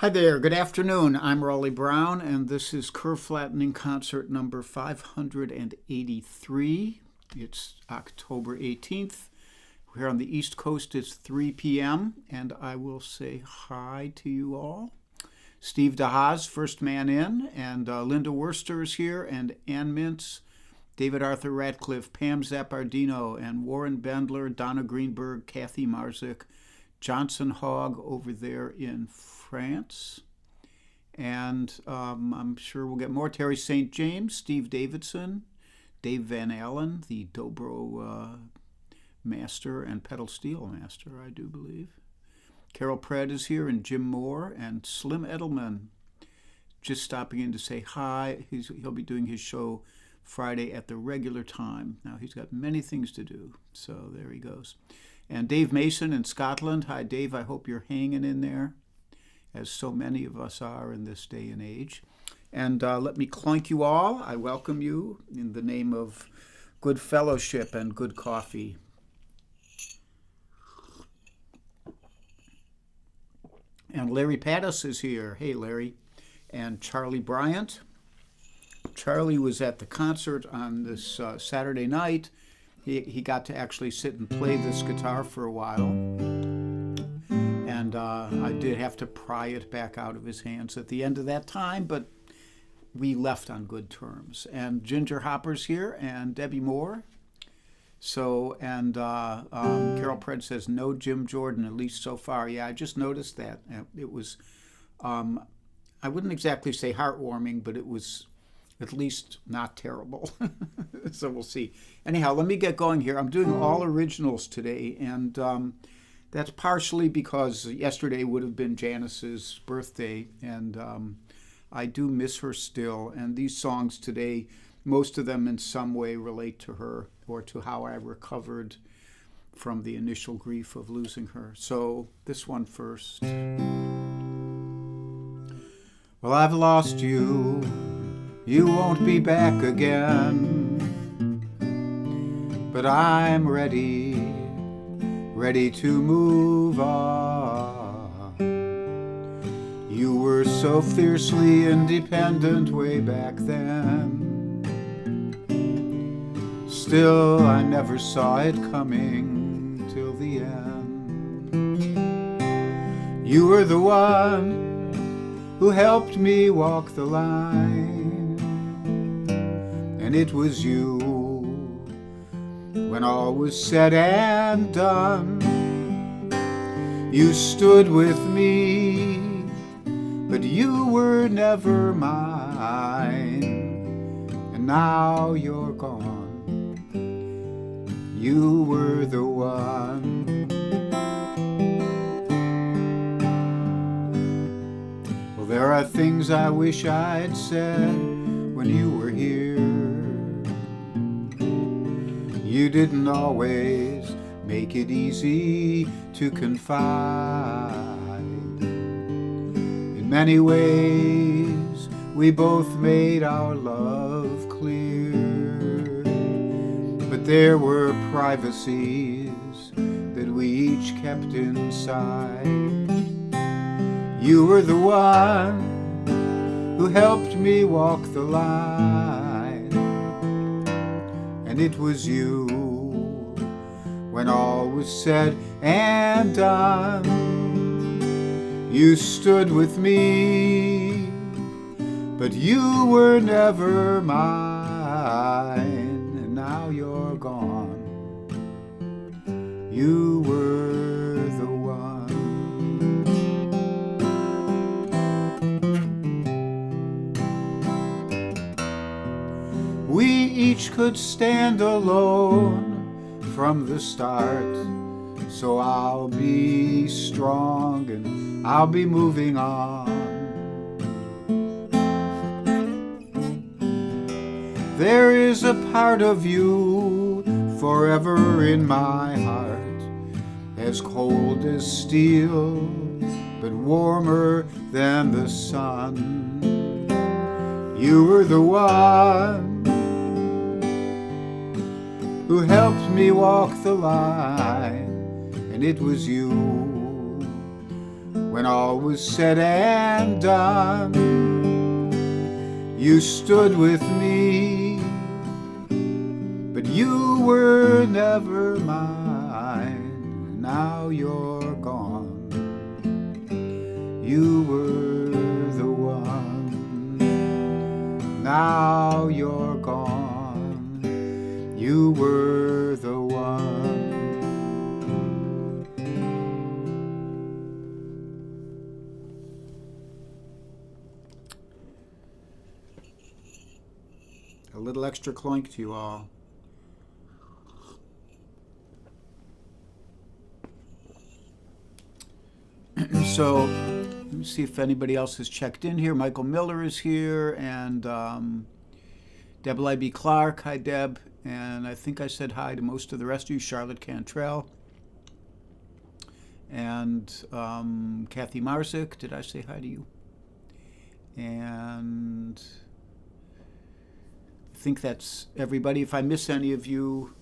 Hi there, good afternoon. I'm Raleigh Brown, and this is Curve Flattening Concert number 583. It's October 18th. Here on the East Coast, it's 3 p.m., and I will say hi to you all. Steve DeHaas, first man in, and Linda Worster is here, and Ann Mintz, David Arthur Ratcliffe, Pam Zappardino, and Warren Bendler, Donna Greenberg, Kathy Marzik, Johnson Hogg over there in France. And I'm sure we'll get more. Terry St. James, Steve Davidson, Dave Van Allen, the Dobro master and pedal steel master, I do believe. Carol Pratt is here, and Jim Moore, and Slim Edelman just stopping in to say hi. He'll be doing his show Friday at the regular time. Now, he's got many things to do, so there he goes. And Dave Mason in Scotland. Hi, Dave. I hope you're hanging in there, as so many of us are in this day and age. And let me clunk you all. I welcome you in the name of good fellowship and good coffee. And Larry Pattis is here. Hey, Larry. And Charlie Bryant. Charlie was at the concert on this Saturday night. He got to actually sit and play this guitar for a while. And I did have to pry it back out of his hands at the end of that time, but we left on good terms. And Ginger Hopper's here, and Debbie Moore. So, and Carol Pred says, no Jim Jordan, at least so far. Yeah, I just noticed that. It was, I wouldn't exactly say heartwarming, but it was at least not terrible. So we'll see. Anyhow, let me get going here. I'm doing all originals today, and that's partially because yesterday would have been Janice's birthday, and I do miss her still. And these songs today, most of them in some way relate to her or to how I recovered from the initial grief of losing her. So this one first. Well, I've lost you. You won't be back again. But I'm ready to move on. You were so fiercely independent way back then. Still, I never saw it coming till the end. You were the one who helped me walk the line, and it was you when all was said and done. You stood with me, but you were never mine, and now you're gone. You were the one. Well, there are things I wish I'd said when you were here. You didn't always make it easy to confide. In many ways, we both made our love clear, but there were privacies that we each kept inside. You were the one who helped me walk the line, and it was you when all was said and done. You stood with me, but you were never mine, and now you're gone. You were the one. We each could stand alone from the start, so I'll be strong and I'll be moving on. There is a part of you forever in my heart, as cold as steel, but warmer than the sun. You were the one who helped me walk the line, and it was you when all was said and done, you stood with me, but you were never mine. Now you're gone. You were the one. Now you're gone. You were the one. A little extra clink to you all. So, let me see if anybody else has checked in here. Michael Miller is here, and Deb Libby Clark. Hi, Deb. And I think I said hi to most of the rest of you. Charlotte Cantrell. And Kathy Marsick. Did I say hi to you? And I think that's everybody. If I miss any of you,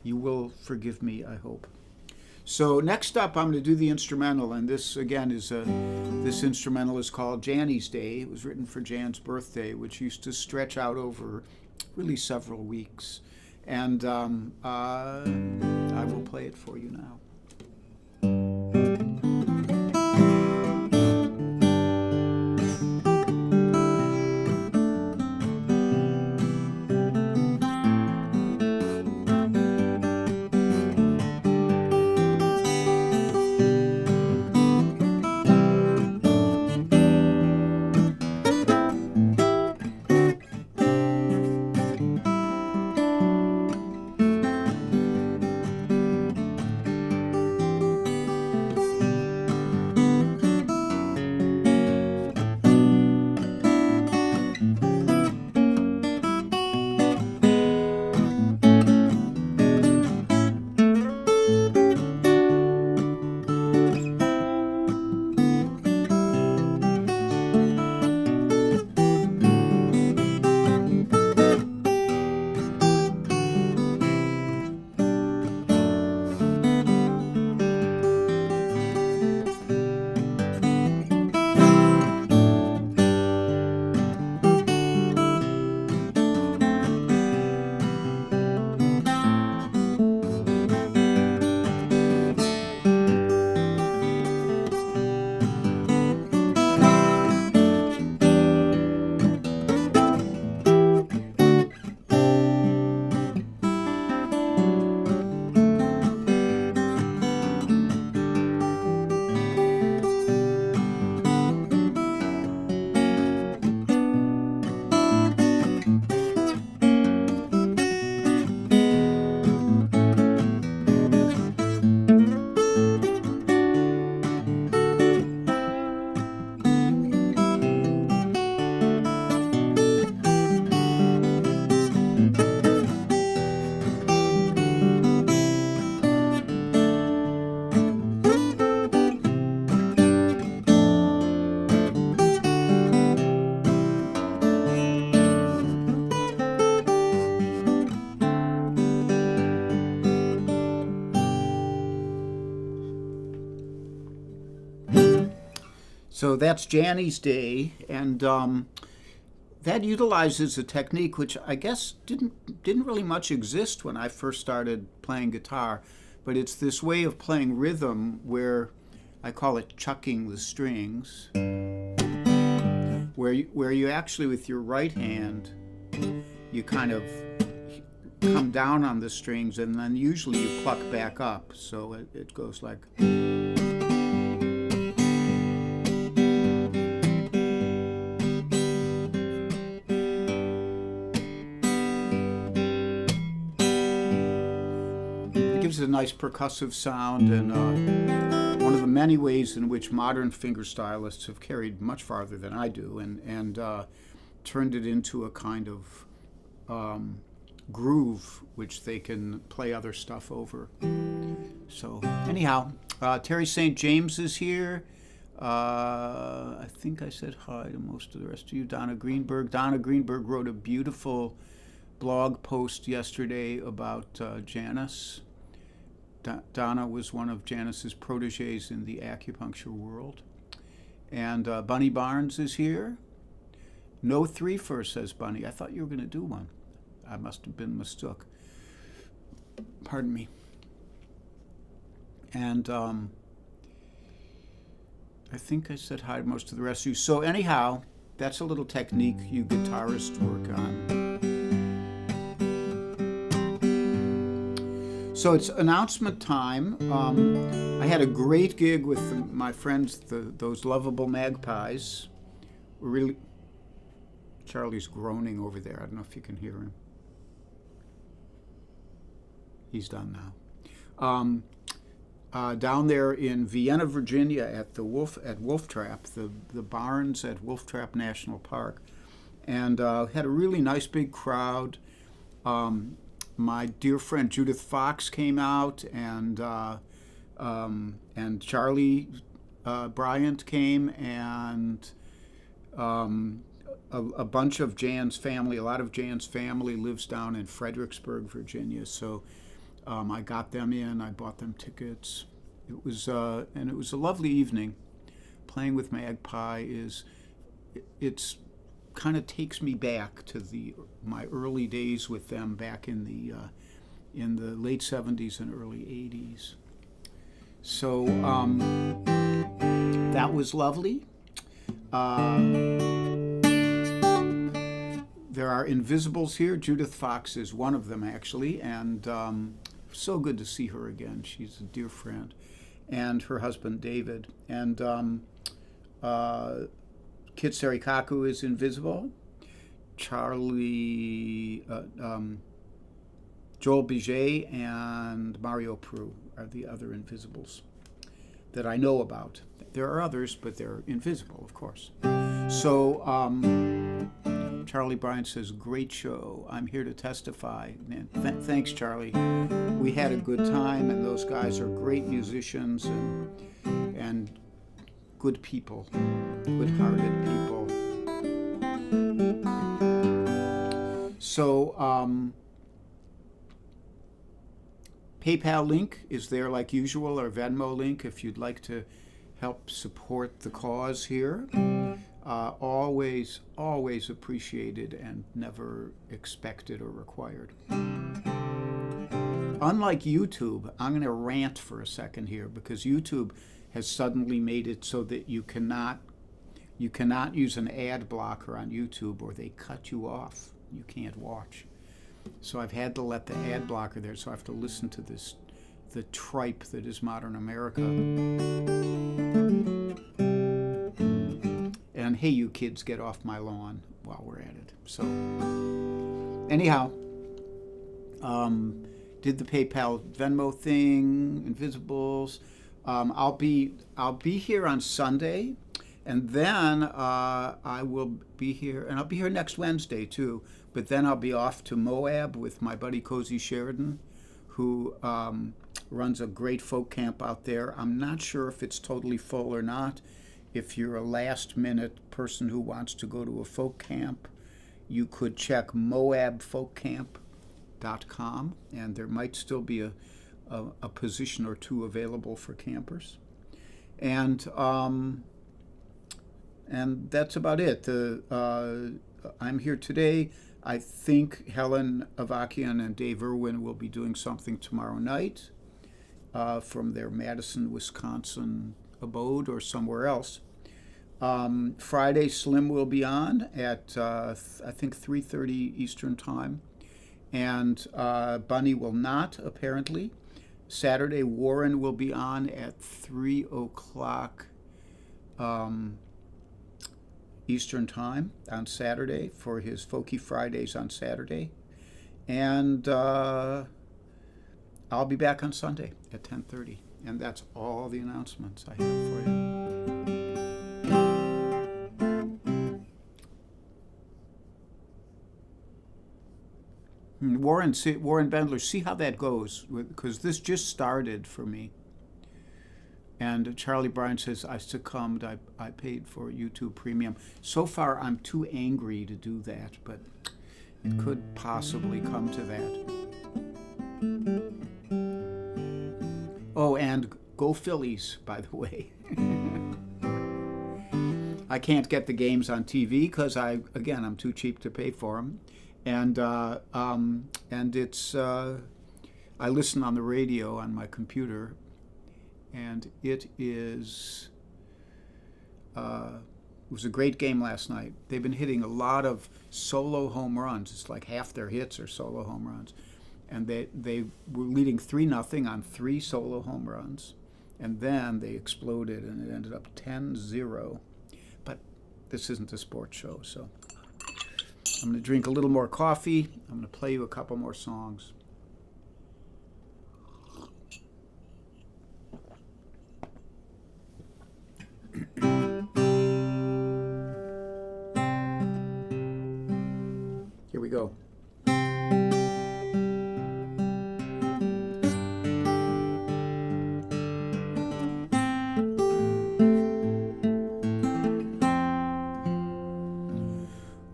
you will forgive me, I hope. So next up, I'm going to do the instrumental, and this again is this instrumental is called Janny's Day. It was written for Jan's birthday, which used to stretch out over really several weeks, and I will play it for you now. So that's Janny's Day, and that utilizes a technique which I guess didn't really much exist when I first started playing guitar, but it's this way of playing rhythm where I call it chucking the strings, where you actually with your right hand you kind of come down on the strings and then usually you pluck back up, so it goes like. Gives it a nice percussive sound, and one of the many ways in which modern fingerstylists have carried much farther than I do, and turned it into a kind of groove which they can play other stuff over. So anyhow, Terry St. James is here. I think I said hi to most of the rest of you. Donna Greenberg. Donna Greenberg wrote a beautiful blog post yesterday about Janice. Donna was one of Janice's proteges in the acupuncture world. And Bunny Barnes is here. No 3-1, says Bunny. I thought you were going to do one. I must have been mistook. Pardon me. And I think I said hi to most of the rest of you. So anyhow, that's a little technique you guitarists work on. So it's announcement time. I had a great gig with my friends, those lovable magpies. Really, Charlie's groaning over there. I don't know if you can hear him. He's done now. Down there in Vienna, Virginia, at Wolf Trap, the barns at Wolf Trap National Park, and had a really nice big crowd. My dear friend Judith Fox came out, and Charlie Bryant came, and a bunch of Jan's family. A lot of Jan's family lives down in Fredericksburg, Virginia. So I got them in. I bought them tickets. It was a lovely evening. Playing with Magpie it's kind of takes me back to my early days with them back in the late 70s and early 80s. So that was lovely. There are Invisibles here. Judith Fox is one of them, actually, and so good to see her again. She's a dear friend, and her husband David. And Kit Serikaku is invisible. Charlie, Joel Biget, and Mario Pru are the other Invisibles that I know about. There are others, but they're invisible, of course. So Charlie Bryant says, great show. I'm here to testify. And thanks, Charlie. We had a good time, and those guys are great musicians and good people, good-hearted people. So PayPal link is there like usual, or Venmo link if you'd like to help support the cause here. Always appreciated and never expected or required. Unlike YouTube, I'm going to rant for a second here, because YouTube has suddenly made it so that you cannot use an ad blocker on YouTube, or they cut you off. You can't watch. So I've had to let the ad blocker there, so I have to listen to the tripe that is modern America. And hey, you kids, get off my lawn while we're at it. So anyhow, did the PayPal Venmo thing, Invisibles. I'll be here on Sunday, and then I will be here, and I'll be here next Wednesday too. But then I'll be off to Moab with my buddy Cozy Sheridan, who runs a great folk camp out there. I'm not sure if it's totally full or not. If you're a last-minute person who wants to go to a folk camp, you could check moabfolkcamp.com, and there might still be a position or two available for campers. And that's about it. I'm here today. I think Helen Avakian and Dave Irwin will be doing something tomorrow night from their Madison, Wisconsin abode or somewhere else. Friday, Slim will be on at, I think, 3:30 Eastern Time. And Bunny will not, apparently. Saturday, Warren will be on at 3 o'clock Eastern Time on Saturday for his Folky Fridays on Saturday. And I'll be back on Sunday at 10:30. And that's all the announcements I have for you. Warren Bendler, see how that goes, because this just started for me. And Charlie Bryan says, I succumbed, I paid for YouTube Premium. So far, I'm too angry to do that, but it could possibly come to that. Oh, and go Phillies, by the way. I can't get the games on TV because I'm too cheap to pay for them, and it's I listen on the radio on my computer, and it was a great game last night. They've been hitting a lot of solo home runs. It's like half their hits are solo home runs, and they were leading 3-0 on 3 solo home runs, and then they exploded and it ended up 10-0. But this isn't a sports show, so I'm going to drink a little more coffee. I'm going to play you a couple more songs. Here we go.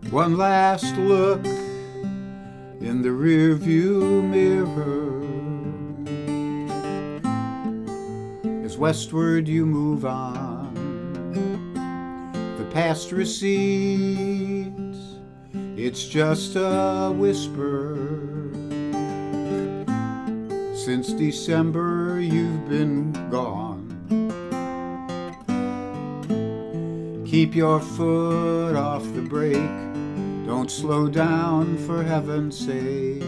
One last look in the rearview mirror as westward you move on. The past recedes, it's just a whisper. Since December you've been gone. Keep your foot off the brake. Don't slow down, for heaven's sake.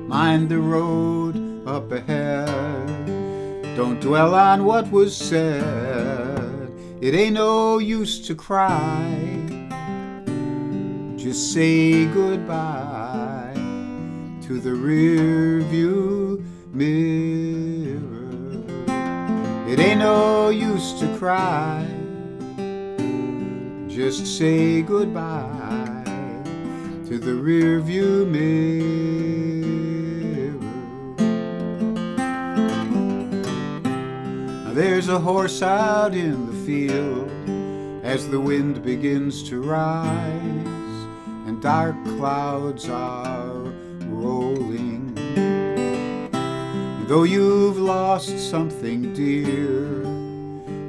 Mind the road up ahead. Don't dwell on what was said. It ain't no use to cry. Just say goodbye to the rear view mirror. It ain't no use to cry. Just say goodbye to the rear view mirror. Now there's a horse out in the field as the wind begins to rise and dark clouds are rolling. Though you've lost something dear,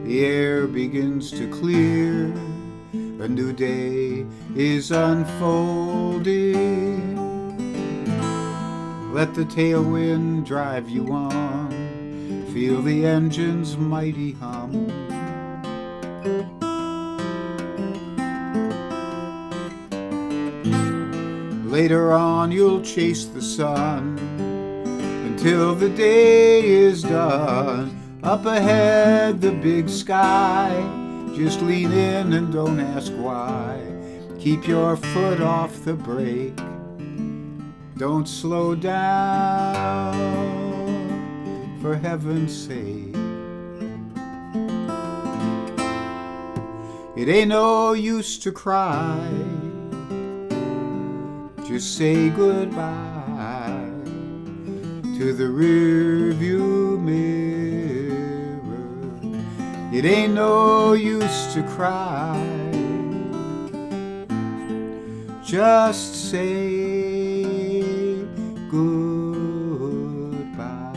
the air begins to clear. A new day is unfolding. Let the tailwind drive you on. Feel the engine's mighty hum. Later on you'll chase the sun till the day is done. Up ahead, the big sky. Just lean in and don't ask why. Keep your foot off the brake. Don't slow down, for heaven's sake. It ain't no use to cry. Just say goodbye to the rear view mirror. It ain't no use to cry. Just say goodbye.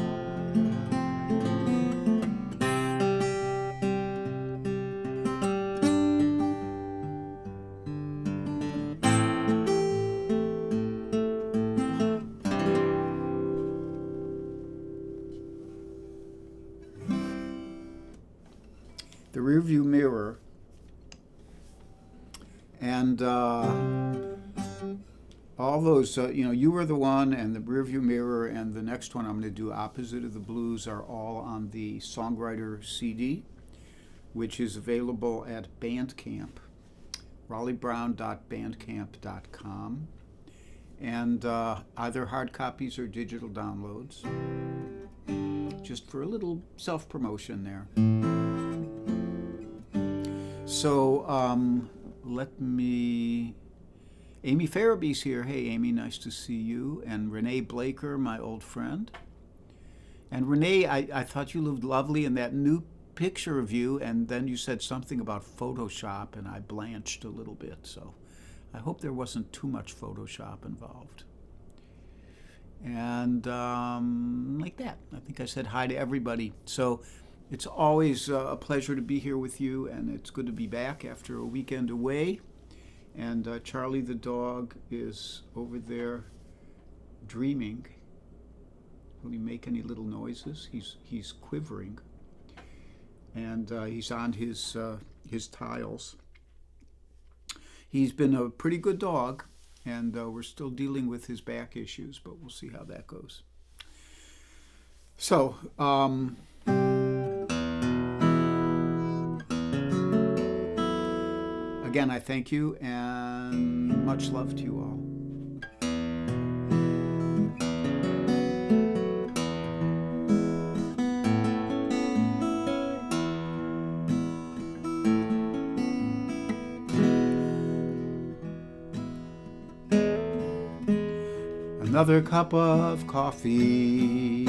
The rearview mirror, and all those, You Were the One and the rearview mirror, and the next one I'm going to do, Opposite of the Blues, are all on the Songwriter CD, which is available at Bandcamp, RaleighBrown.bandcamp.com, and either hard copies or digital downloads, just for a little self-promotion there. So Amy Farabee's here. Hey, Amy, nice to see you. And Renee Blaker, my old friend. And Renee, I thought you looked lovely in that new picture of you, and then you said something about Photoshop, and I blanched a little bit. So I hope there wasn't too much Photoshop involved. And like that. I think I said hi to everybody. So it's always a pleasure to be here with you, and it's good to be back after a weekend away. And Charlie the dog is over there dreaming. Will he make any little noises? He's quivering, and he's on his tiles. He's been a pretty good dog, and we're still dealing with his back issues, but we'll see how that goes. So, again, I thank you, and much love to you all. Another cup of coffee,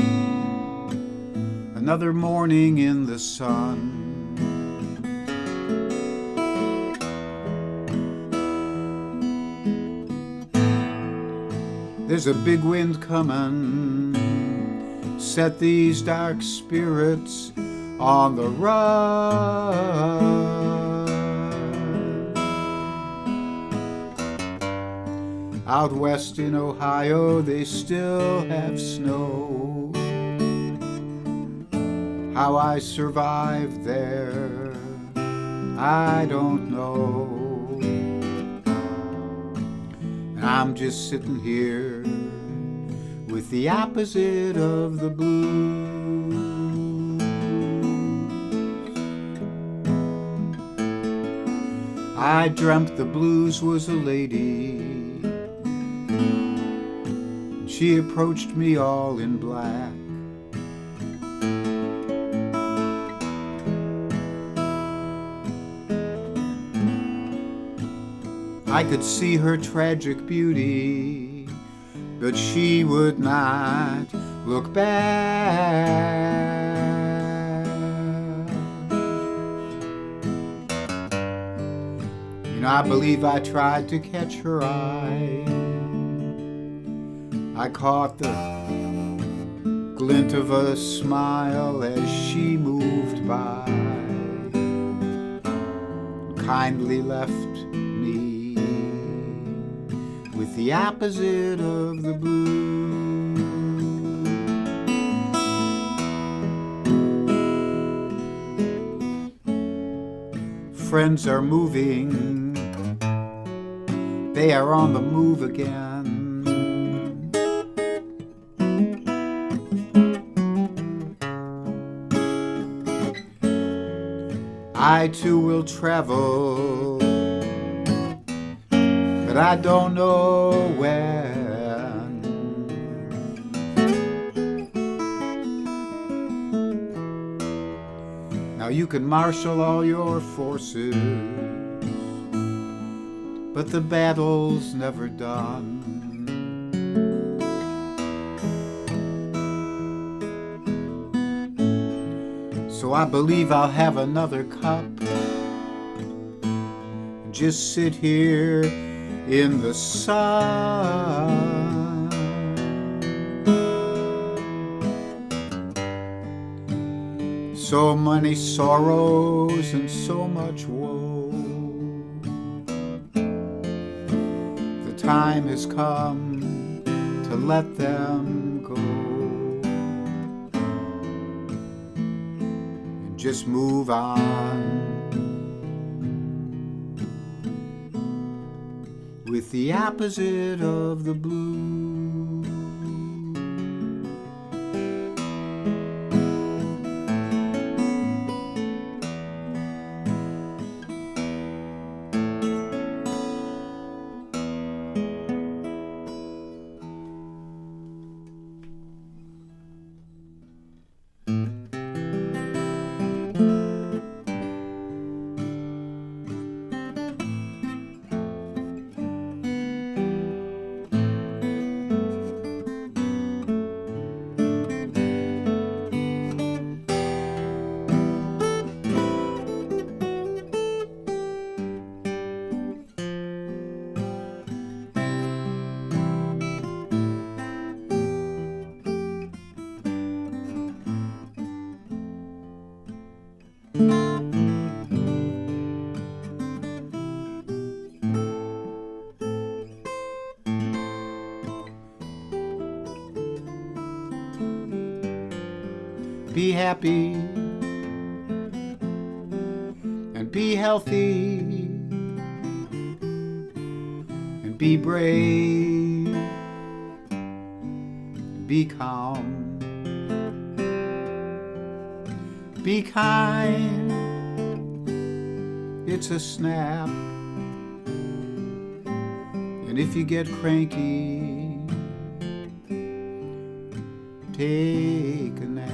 another morning in the sun. There's a big wind coming, set these dark spirits on the run. Out west in Ohio, they still have snow. How I survived there, I don't know. And I'm just sitting here with the opposite of the blues. I dreamt the blues was a lady. She approached me all in black. I could see her tragic beauty, but she would not look back. You know, I believe I tried to catch her eye. I caught the glint of a smile as she moved by, kindly left me with the opposite of the blue. Friends are moving, they are on the move again. I too will travel, but I don't know when. Now you can marshal all your forces, but the battle's never done. So I believe I'll have another cup and just sit here in the sun. So many sorrows and so much woe. The time has come to let them go. Just move on with the opposite of the blue. happy and be healthy and be brave, be calm, be kind. It's a snap. And if you get cranky, take a nap.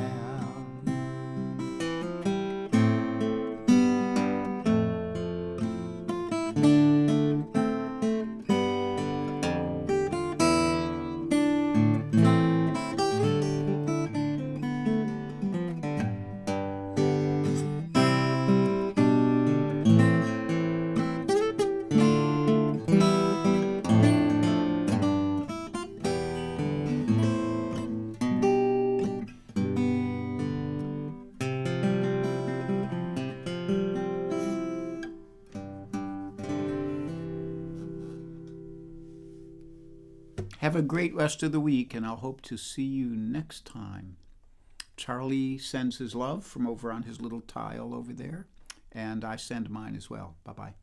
Have a great rest of the week, and I'll hope to see you next time. Charlie sends his love from over on his little tile over there, and I send mine as well. Bye-bye.